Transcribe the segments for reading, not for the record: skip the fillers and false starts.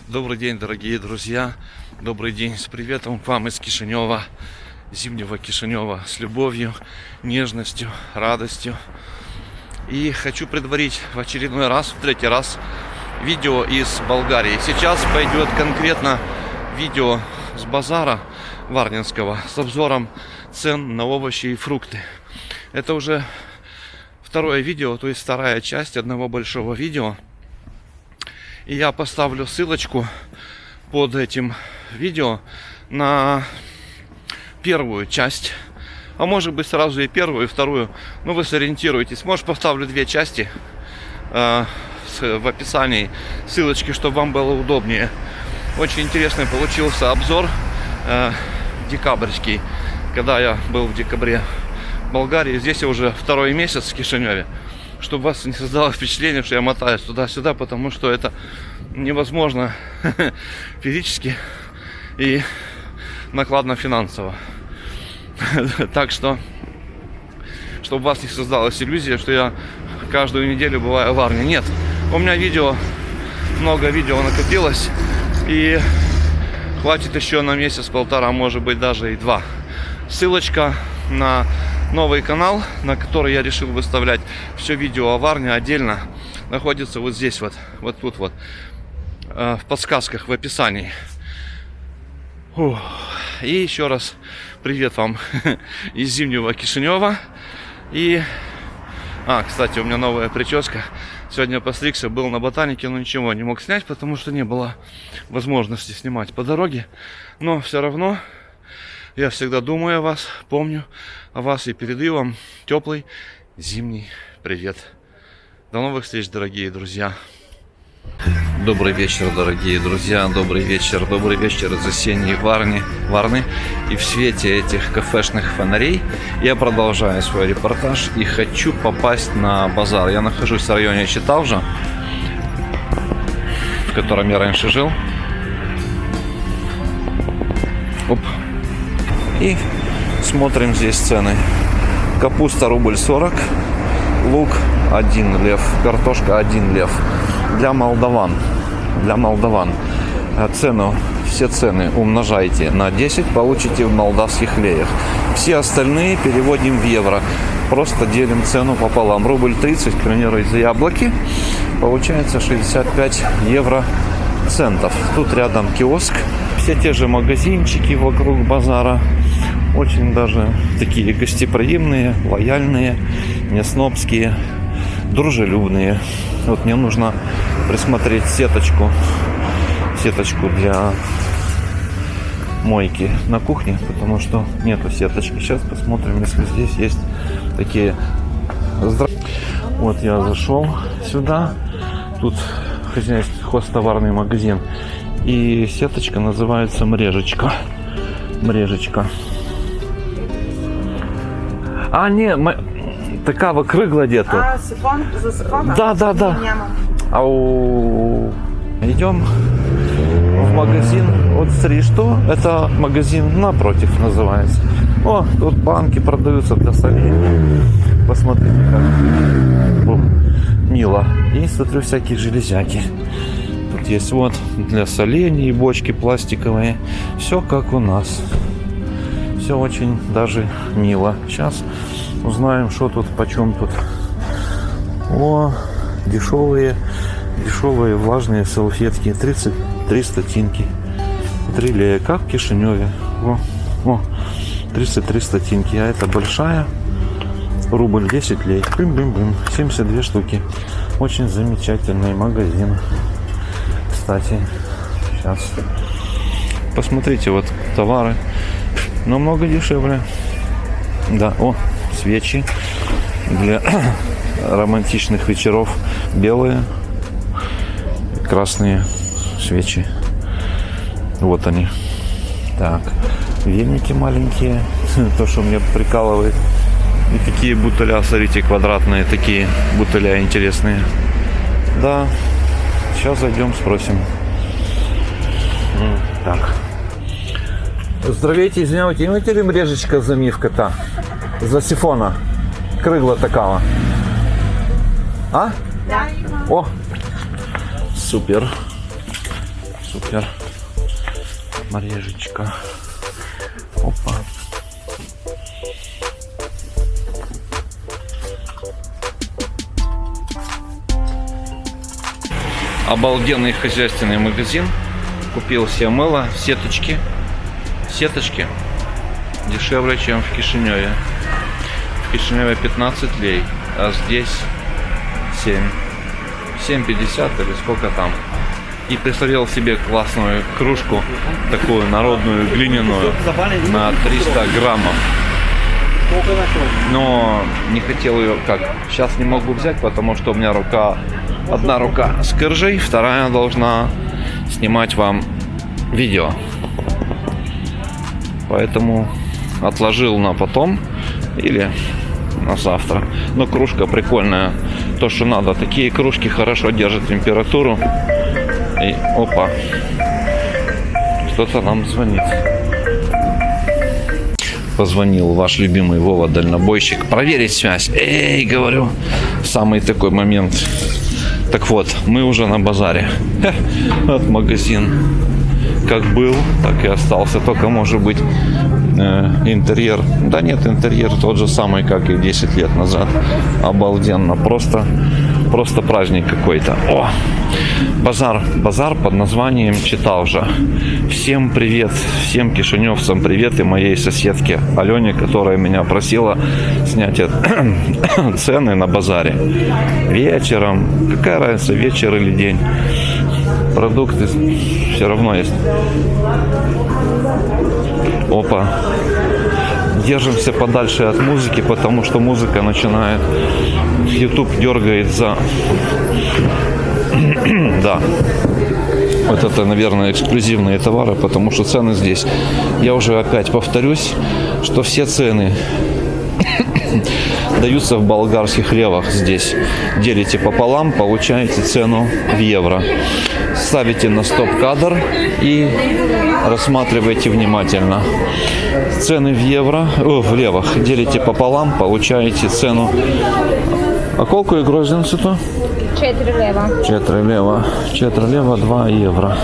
Добрый день, дорогие друзья. Добрый день, с приветом к вам из Кишинева, зимнего Кишинева, с любовью, нежностью, радостью. И хочу предварить в очередной раз, в третий раз, видео из Болгарии. Сейчас пойдет конкретно видео с базара Варнинского с обзором цен на овощи и фрукты. Это уже второе видео, то есть вторая часть одного большого видео. И я поставлю ссылочку под этим видео на первую часть. А может быть сразу и первую, и вторую. Ну вы сориентируетесь. Может поставлю две части в описании. Ссылочки, чтобы вам было удобнее. Очень интересный получился обзор декабрьский. Когда я был в декабре в Болгарии. Здесь я уже второй месяц в Кишиневе. Чтобы вас не создало впечатление, что я мотаюсь туда-сюда, потому что это невозможно физически и накладно финансово. Так что, чтобы у вас не создалась иллюзия, что я каждую неделю бываю в Варне. Нет, у меня много видео накопилось, и хватит еще на месяц-полтора, может быть даже и два. Ссылочка на новый канал, на который я решил выставлять все видео о Варне отдельно, находится вот здесь вот тут вот, в подсказках в описании. И еще раз привет вам из зимнего Кишинева. И кстати, у меня новая прическа. Сегодня постригся, был на ботанике, но ничего не мог снять, потому что не было возможности снимать по дороге. Но все равно я всегда думаю о вас, помню о вас и передаю вам теплый зимний привет. До новых встреч, дорогие друзья. Добрый вечер, дорогие друзья. Добрый вечер из осенней Варны. И в свете этих кафешных фонарей я продолжаю свой репортаж и хочу попасть на базар. Я нахожусь в районе Читалжа, в котором я раньше жил. И смотрим здесь цены. Капуста рубль 40, лук 1 лев, картошка 1 лев. Для молдаван. Все цены умножайте на 10, получите в молдавских леях. Все остальные переводим в евро. Просто делим цену пополам. Рубль 30, к примеру, из-за яблоки. Получается 65 евро центов. Тут рядом киоск. Все те же магазинчики вокруг базара. Очень даже такие гостеприимные, лояльные, не снобские, дружелюбные. Вот мне нужно присмотреть сеточку для мойки на кухне, потому что нету сеточки. Сейчас посмотрим, если здесь есть такие. Вот я зашел сюда. Тут хозтоварный магазин. И сеточка называется Мрежечка. Такава крыгла где-то. Сифон? За сифоном? Да. Идем в магазин. Вот смотри, что? Это магазин напротив называется. Тут банки продаются для солей. Посмотрите, как мило. И смотрю, всякие железяки. Тут есть для солений, бочки пластиковые. Все как у нас. Все очень даже мило. Сейчас узнаем, что тут, почем тут. Дешевые влажные салфетки. 33 статинки. 3 лея, как в Кишиневе. 33 статинки. А это большая. Рубль 10 лей. 72 штуки. Очень замечательный магазин. Кстати, сейчас посмотрите, товары намного дешевле. Да, свечи для романтичных вечеров. Белые, красные свечи. Вот они. Так, веники маленькие. То, что меня прикалывает. И такие бутыля, смотрите, квадратные такие бутыля интересные. Да, сейчас зайдем, спросим. Так. Здравейте, извиняйте, имате ли мрежечка замивка-то? За сифона. Крыгла такава. Да. Супер. Супер. Марежечка. Опа. Обалденный хозяйственный магазин. Купил себе мыло, сеточки. Сеточки дешевле, чем в Кишиневе. В Кишиневе 15 лей, а здесь 7. 7,50 или сколько там. И присмотрел себе классную кружку, такую народную глиняную, на 300 граммов. Но не хотел ее, как, сейчас не могу взять, потому что у меня одна рука с киржей, вторая должна снимать вам видео. Поэтому отложил на потом или на завтра. Но кружка прикольная, то что надо. Такие кружки хорошо держат температуру. И опа, кто-то нам звонит. Позвонил ваш любимый Вова дальнобойщик проверить связь. Эй, говорю, самый такой момент. Так вот, мы уже на базаре. Вот магазин как был, так и остался. Только может быть интерьер. Да нет, интерьер тот же самый, как и 10 лет назад. Обалденно. Просто праздник какой-то. О! Базар под названием читал уже. Всем привет, всем кишиневцам привет и моей соседке Алене, которая меня просила снять цены на базаре вечером. Какая разница, вечер или день? Продукты все равно есть. Опа. Держимся подальше от музыки, потому что музыка начинает. YouTube дергает за... Да. Вот это, наверное, эксклюзивные товары, потому что цены здесь. Я уже опять повторюсь, что все цены даются в болгарских левах здесь. Делите пополам, получаете цену в евро. Ставите на стоп-кадр и рассматривайте внимательно. Цены в евро, в левах. Делите пополам, получаете цену. А колко игру разницу? 4 лева. 4 лева. 4 лева, 2 евро.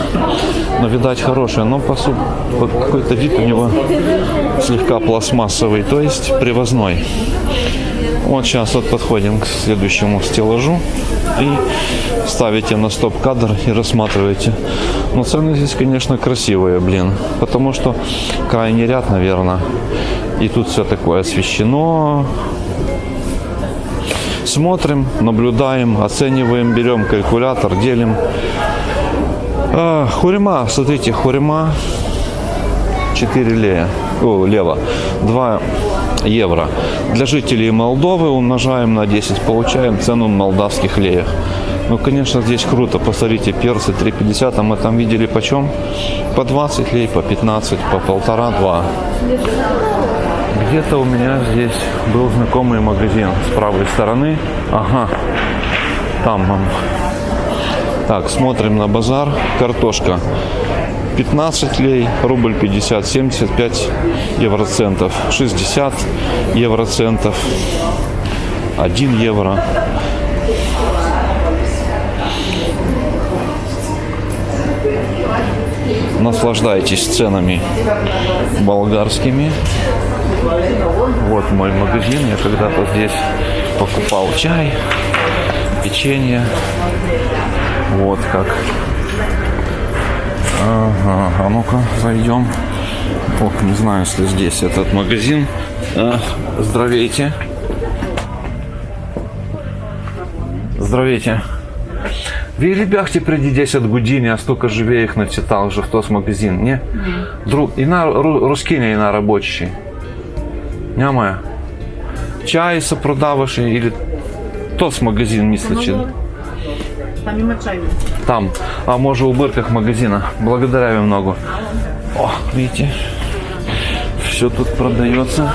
Но, видать, хорошая. Но какой-то вид у него слегка пластмассовый, то есть привозной. Вот сейчас вот подходим к следующему стеллажу и ставите на стоп-кадр и рассматриваете. Но цены здесь, конечно, красивые, блин. Потому что крайний ряд, наверное. И тут все такое освещено. Смотрим, наблюдаем, оцениваем, берем калькулятор, делим. Хурма, смотрите, хурма 4 лева, 2 евро. Для жителей Молдовы умножаем на 10, получаем цену в молдавских леях. Ну, конечно, здесь круто. Посмотрите, перцы 3,50, а мы там видели почем? По 20 лей, по 15, по 1,5-2. Где-то у меня здесь был знакомый магазин с правой стороны. Ага, там он. Так, смотрим на базар. Картошка 15 лей, рубль 50, 75 евроцентов, 60 евроцентов, 1 евро. Наслаждайтесь ценами болгарскими. Вот мой магазин. Я когда-то здесь покупал чай, печенье. Вот как. Ага, а ну-ка зайдем. Ох, не знаю, если здесь этот магазин. Здравейте. Здравейте. Ви бяхте преди 10 години, аз тук живеех на Читал, же в този магазин, не? Рускиня и на рабочий. Няма я. Чай се продаваше или този магазин, мисля, че? Там има чай. Там. А може у бърках магазина. Благодаря ви много. О, видите? Все тут продается.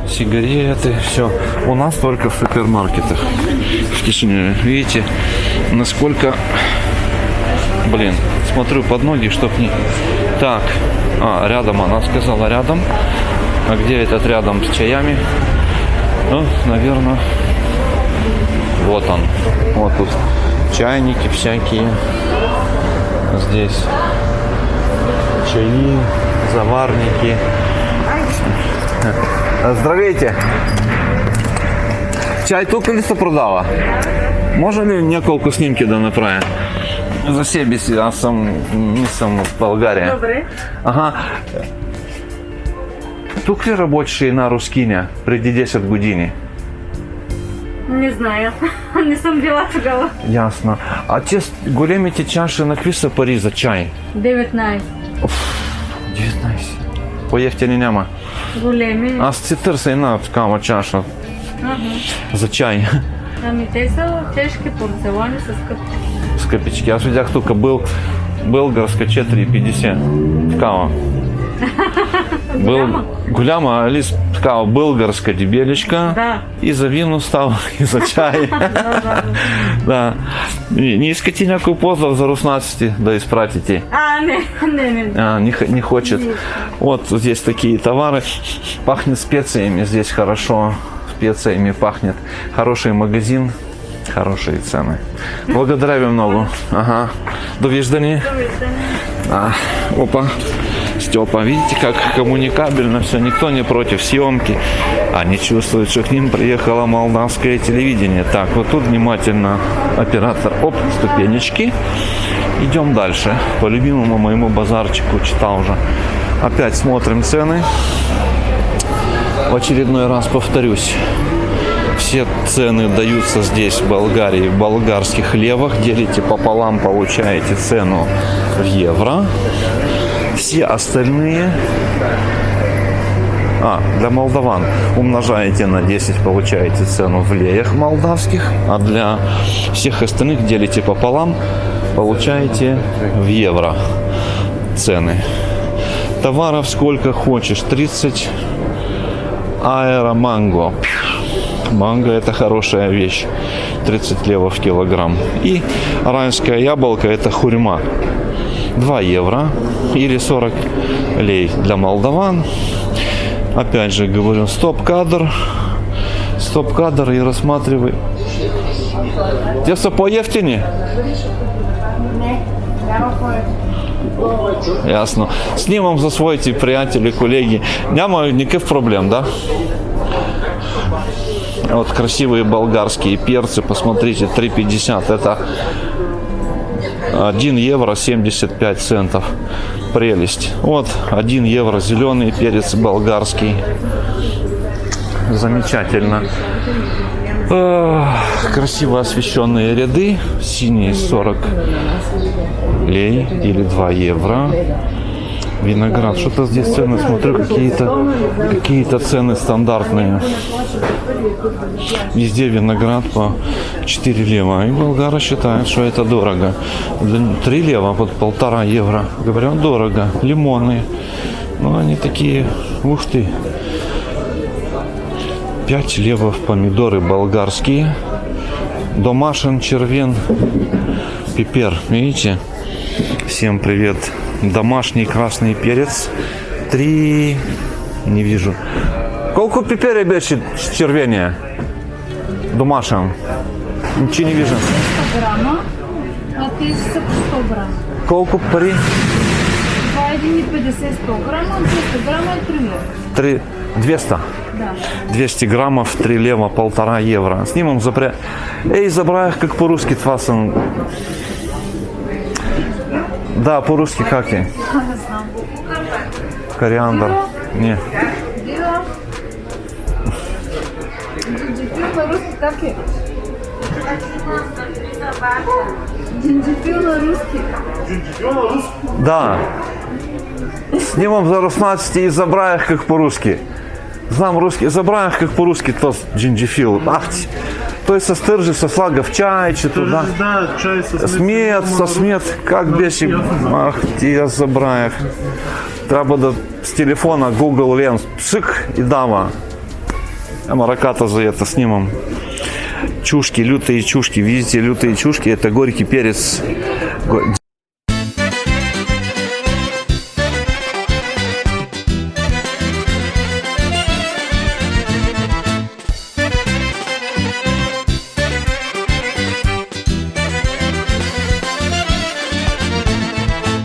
Сигареты, все. У нас только в супермаркетах. В Кишиневе. Видите, насколько... Блин, смотрю под ноги, чтоб не... Так. Рядом она сказала, рядом. А где этот рядом с чаями? Ну, наверное... Вот он. Вот тут чайники всякие. Здесь чаи, заварники. Здравейте. Чай тут колесо продава? Може ли няколко снимки да направя? За себе си, аз не съм в България. Добре. Ага. Тук ли работеше една рускиня преди 10 години? Не знаю. Не съм била тогава. Ясно. А те големите чаши на какви са пари за чай? 19. 19. По-ефтини няма. Големи. Аз си търся една такава чаша Ага. за чай. Ами те са тежки порцелани с скъпи. Скъпички. Аз видях тук българска 4,50. Такава. Голяма? Голяма, али такава българска дебеличка. Да. И за вино става, и за чай. Да. Не искате някой поздрав за руснаците да изпратите? Не. Не хочет. Вот здесь такие товары. Пахнет специями здесь хорошо. Специями пахнет. Хороший магазин. Хорошие цены. Благодарю много. Ага. Довиждания. Опа. Степа, видите, как коммуникабельно все, никто не против съемки. Они чувствуют, что к ним приехало молдавское телевидение. Так, вот тут внимательно оператор. Оп, ступенечки. Идем дальше. По любимому моему базарчику читал уже. Опять смотрим цены. В очередной раз повторюсь. Все цены даются здесь, в Болгарии, в болгарских левах. Делите пополам, получаете цену в евро. Все остальные... для молдаван умножаете на 10, получаете цену в леях молдавских. А для всех остальных делите пополам, получаете в евро цены. Товаров сколько хочешь. 30 аэро манго. Манго – это хорошая вещь. 30 левов в килограмм. И райское яблоко – это хурьма. 2 евро или 40 лей для молдаван. Опять же говорю, стоп-кадр. Стоп-кадр и рассматривай. Те все по-ефтині? Ясно. Снимам засвоите, приятели, коллеги. Няма никаких проблем, да? Вот красивые болгарские перцы, посмотрите, 3,50. Это 1 евро 75 центов. Прелесть. Вот 1 евро зеленый перец болгарский. Замечательно. Красиво освещенные ряды. Синие 40 лей или 2 евро. Виноград. Что-то здесь цены, смотрю, какие-то цены стандартные. Везде виноград по 4 лева. И болгары считают, что это дорого. 3 лева под 1,5 евро. Говорят, дорого. Лимоны. Ну, они такие, ух ты. 5 левов помидоры болгарские. Домашен, червен, пипер. Видите? Всем привет. Домашний красный перец. 3... Не вижу. Колко пипери беше червения? Домашен. Ничего не вижу. 100 грама, а тези са по 100 грама. Колко пари? 2,50 100 грама, 200 грама е 3 лева. 200. Да. 200 граммов, 3 лева, 1,5 евро. Снимам запря... Ей, забравях как по-русски това съм. Да, по-русски как е? Не знам. Кориандр. Не. Дила. Джинджифил на-руски как е? Джинджифил на-руски. Да. Снимам за руснаците и забравях как по-русски. Знам русский, забравях как по-русски то джинджифил. Ах ти. Той со стържи, со слага в чай, че туда. Да, чай Смет, смет, как беши. Ах ти, я забравях. Треба да с телефона Google Lens, пшик и дама. Мараката за это снимам. Чушки, лютые чушки. Видите, лютые чушки, это горький перец.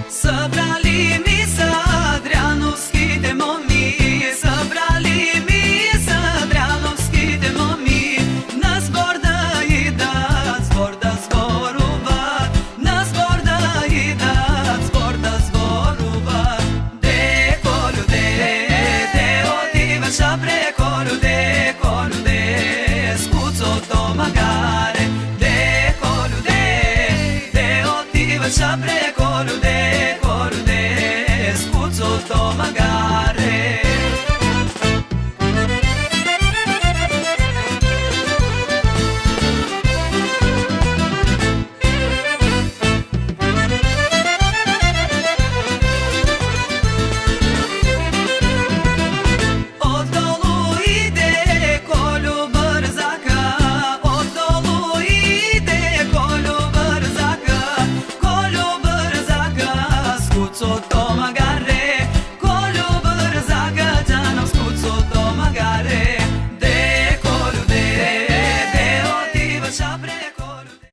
Собрали ми са faccia colude, colude, scuzzo to magare. Sotto magari